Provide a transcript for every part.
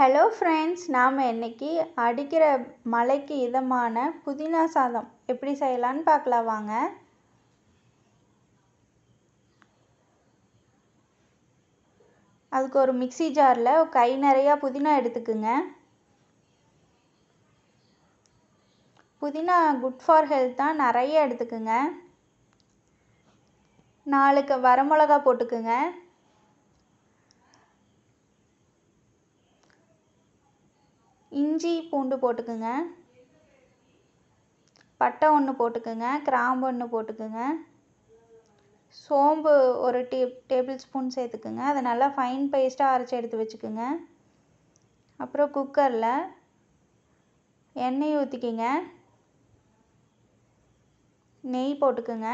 Hello friends, நாம் இன்றைக்கி அடிக்கிற மழைக்கு இதமான புதினா சாதம் எப்படி செய்யலான்னு பார்க்கலாம் வாங்க. அதுக்கு ஒரு மிக்ஸி ஜாரில் கை நிறையா புதினா எடுத்துக்குங்க. புதினா குட் ஃபார் ஹெல்த் தான், நிறைய எடுத்துக்குங்க. 4 வரமிளகா போட்டுக்குங்க. இஞ்சி பூண்டு போட்டுக்குங்க. பட்டை 1 போட்டுக்குங்க. கிராம்பு 1 போட்டுக்குங்க. சோம்பு ஒரு டேபிள் ஸ்பூன் சேர்த்துக்குங்க. அதை நல்லா ஃபைன் பேஸ்ட்டாக அரைச்சி எடுத்து வச்சுக்குங்க. அப்புறம் குக்கரில் எண்ணெய் ஊற்றிக்கிங்க. நெய் போட்டுக்குங்க.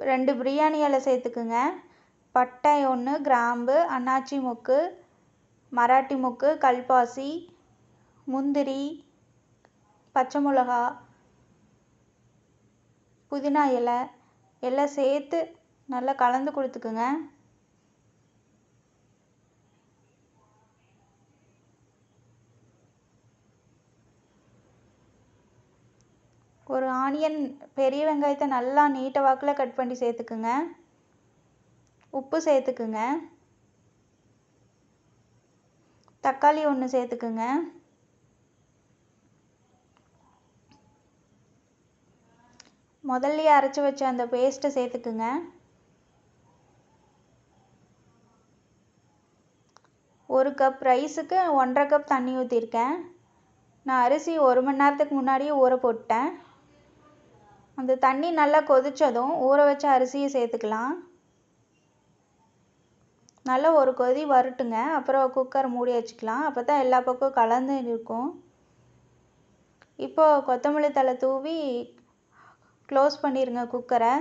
ரெண்டு பிரியாணி இலை சேர்த்துக்குங்க. பட்டை 1, கிராம்பு, அன்னாச்சி மொக்கு, மராட்டி மொக்கு, கல்பாசி, முந்திரி, பச்சை மிளகா, புதினா இலை எல்லாம் சேர்த்து நல்லா கலந்து கொடுத்துக்குங்க. ஒரு ஆனியன், பெரிய வெங்காயத்தை நல்லா நீட்ட வாக்கில் கட் பண்ணி சேர்த்துக்குங்க. உப்பு சேர்த்துக்குங்க. தக்காளி 1 சேர்த்துக்குங்க. முதல்லையே அரைச்சி வச்ச அந்த பேஸ்ட்டை சேர்த்துக்குங்க. ஒரு கப் ரைஸுக்கு 1.5 கப் தண்ணி ஊற்றிருக்கேன். நான் அரிசி 1 மணி நேரத்துக்கு முன்னாடியே ஊற போட்டேன். அந்த தண்ணி நல்லா கொதித்ததும் ஊற வச்ச அரிசியை சேர்த்துக்கலாம். நல்லா ஒரு கொதி வரட்டுங்க. அப்புறம் குக்கர் மூடி வச்சுக்கலாம். அப்போ தான் எல்லா பக்கம் கலந்து இருக்கும். இப்போது கொத்தமல்லி தழை தூவி க்ளோஸ் பண்ணிடுங்க குக்கரை.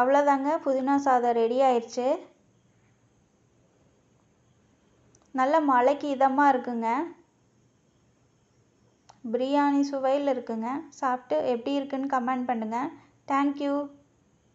அவ்வளோதாங்க, புதினா சாதம் ரெடி ஆயிடுச்சு. நல்ல மழைக்கு இதமாக இருக்குங்க. பிரியாணி சுவையில் இருக்குங்க. சாப்பிட்டு எப்படி இருக்குன்னு கமெண்ட் பண்ணுங்கள். தேங்க்யூ.